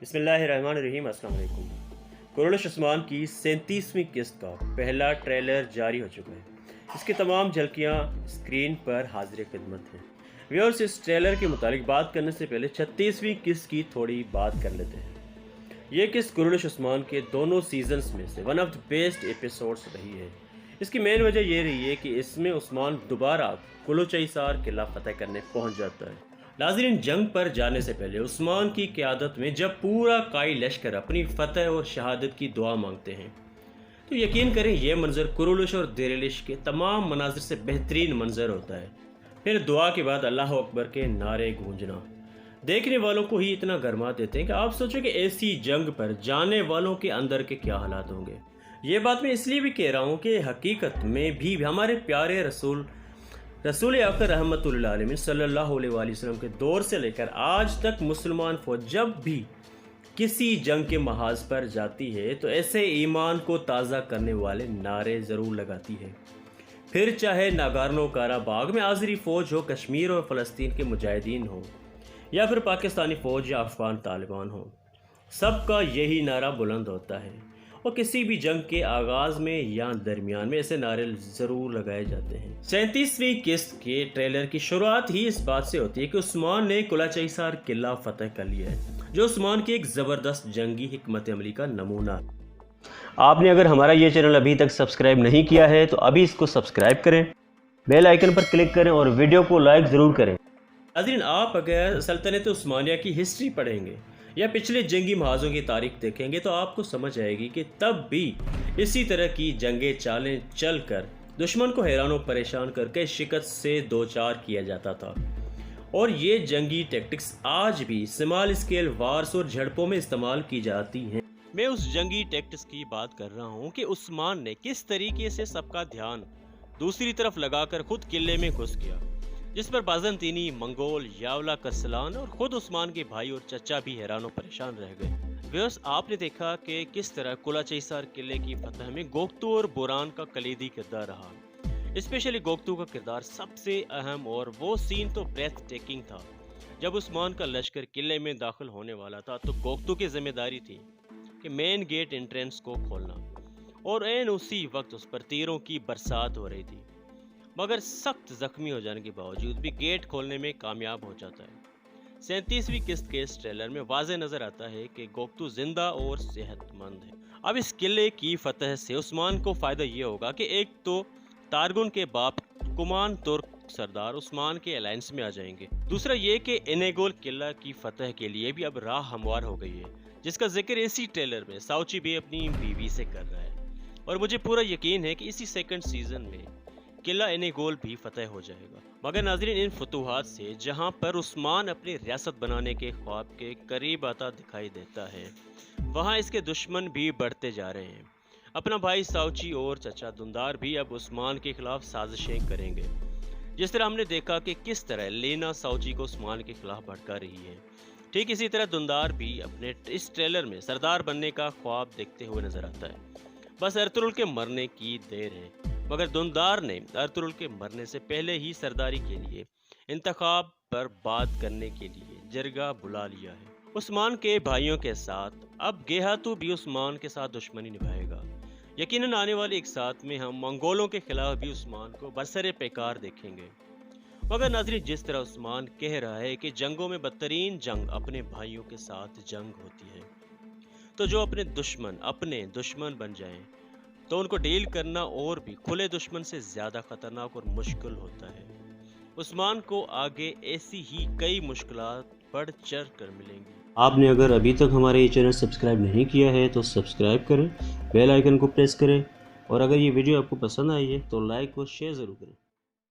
बिस्मिल्लाहिर्रहमानिर्रहीम। अस्सलाम वालेकुम। कुरलिश उस्मान की 37वीं किस्त का पहला ट्रेलर जारी हो चुका है। इसकी तमाम झलकियां स्क्रीन पर हाजिर खिदमत हैं। व्यूअर्स, इस ट्रेलर के मुतालिक बात करने से पहले 36वीं किस्त की थोड़ी बात कर लेते हैं। ये किस्त कुरलिश उस्मान के दोनों सीजन्स में से one of the best episodes रही है। इसकी मेन वजह ये रही है कि इसमें उस्मान दोबारा कुलुचैसार किला फतेह करने पहुंच जाता है। नाज़रीन, जंग पर जाने से पहले उस्मान की क़यादत में जब पूरा काई लश्कर अपनी फतेह और शहादत की दुआ मांगते हैं तो यकीन करें यह मंजर कुरलिश और देरेलिश के तमाम मनाजिर से बेहतरीन मंजर होता है। फिर दुआ के बाद अल्लाह अकबर के नारे गूंजना देखने वालों को ही इतना गरमा देते हैं कि आप सोचो कि ऐसी जंग पर जाने वालों के अंदर के क्या हालात होंगे। ये बात मैं इसलिए भी कह रहा हूँ कि हकीकत में भी हमारे प्यारे रसूल अकरम रहमतुल्लिल आलमीन सल्लल्लाहु अलैहि वसल्लम के दौर से लेकर आज तक मुसलमान फौज जब भी किसी जंग के महाज पर जाती है तो ऐसे ईमान को ताज़ा करने वाले नारे ज़रूर लगाती है। फिर चाहे नागार्नो काराबाग में आज़री फ़ौज हो, कश्मीर और फ़लस्तीन के मुजाहिदीन हो, या फिर पाकिस्तानी फ़ौज या अफ़गान तालिबान हो, सबका यही नारा बुलंद होता है। और किसी भी जंग के आगाज़ में या दरमियान में ऐसे नारे ज़रूर लगाए जाते हैं। 37वीं किस्त के ट्रेलर की शुरुआत ही इस बात से होती है कि उस्मान ने कुलचैसार किला फतेह कर लिया है, जो उस्मान की एक ज़बरदस्त जंगी हिकमत अमली का नमूना है। आपने अगर हमारा ये चैनल अभी तक सब्सक्राइब नहीं किया है तो अभी इसको सब्सक्राइब करें, बेल आइकन पर क्लिक करें और वीडियो को लाइक ज़रूर करें। नाज़रीन, आप अगर सल्तनत उस्मानिया की हिस्ट्री पढ़ेंगे या पिछले जंगी महाजों की तारीख देखेंगे तो आपको समझ आएगी कि तब भी इसी तरह की जंगें चालें चल कर दुश्मन को हैरान और परेशान करके शिकस्त से दो चार किया जाता था। और ये जंगी टैक्टिक्स आज भी स्मॉल स्केल वार्स और झड़पों में इस्तेमाल की जाती हैं। मैं उस जंगी टैक्टिक्स की बात कर रहा हूँ कि उस्मान ने किस तरीके से सबका ध्यान दूसरी तरफ लगाकर खुद किले में घुस गया, जिस पर बाज़ंतीनी, मंगोल, यावला, करसलान और खुद उस्मान के भाई और चचा भी हैरान और परेशान रह गए। व्यूअर्स, आपने देखा कि किस तरह कुलचैसार किले की फतह में गोख्तू और बुरान का कलीदी किरदार रहा। स्पेशली गोख्तू का किरदार सबसे अहम, और वो सीन तो ब्रेथ टेकिंग था। जब उस्मान का लश्कर किले में दाखिल होने वाला था तो गोख्तू की जिम्मेदारी थी कि मेन गेट एंट्रेंस को खोलना, और एन उसी वक्त उस पर तीरों की बरसात हो रही थी, मगर सख्त जख्मी हो जाने के बावजूद भी गेट खोलने में कामयाब हो जाता है। 37वीं किस्त के इस ट्रेलर में वाज़े नजर आता है कि गोख्तू जिंदा और सेहतमंद है। अब इस किले की फतह से उस्मान को फायदा ये होगा कि एक तो तारगुन के बाप कुमान तुर्क सरदार उस्मान के अलायंस में आ जाएंगे, दूसरा ये कि इनेगोल किला की फतह के लिए भी अब राह हमवार हो गई है, जिसका जिक्र इसी ट्रेलर में साउची बे अपनी बीवी से कर रहा है। और मुझे पूरा यकीन है कि इसी सेकंड सीजन में किला इनेगोल भी फतेह हो जाएगा। मगर नाज़रीन, इन फतूहात से जहां पर उस्मान अपनी रियासत बनाने के ख्वाब के करीब आता दिखाई देता है, वहां इसके दुश्मन भी बढ़ते जा रहे हैं। अपना भाई साउची और चचा दुंदार भी अब उस्मान के खिलाफ साजिशें करेंगे, जिस तरह हमने देखा कि किस तरह लेना साउची को उस्मान के खिलाफ भड़का रही है। ठीक इसी तरह दुंदार भी अपने इस ट्रेलर में सरदार बनने का ख्वाब देखते हुए नजर आता है। बस अर्तुगरुल के मरने की देर है। मगर दुंदार ने अर्तुगरुल के मरने से पहले ही सरदारी के लिए इंतखाब पर बात करने के लिए जरगा बुला लिया है। उस्मान के भाइयों के साथ अब गेहातू भी उस्मान के साथ दुश्मनी निभाएगा। यकीनन आने वाले एक साथ में हम मंगोलों के खिलाफ भी उस्मान को बरसरे पैकार देखेंगे। मगर नाज़रीन, जिस तरह उस्मान कह रहा है कि जंगों में बदतरीन जंग अपने भाइयों के साथ जंग होती है, तो जो अपने दुश्मन बन जाएं तो उनको डील करना और भी खुले दुश्मन से ज़्यादा ख़तरनाक और मुश्किल होता है। उस्मान को आगे ऐसी ही कई मुश्किलात बढ़ चढ़ कर मिलेंगी। आपने अगर अभी तक हमारे ये चैनल सब्सक्राइब नहीं किया है तो सब्सक्राइब करें, बेल आइकन को प्रेस करें, और अगर ये वीडियो आपको पसंद आई है तो लाइक और शेयर ज़रूर करें।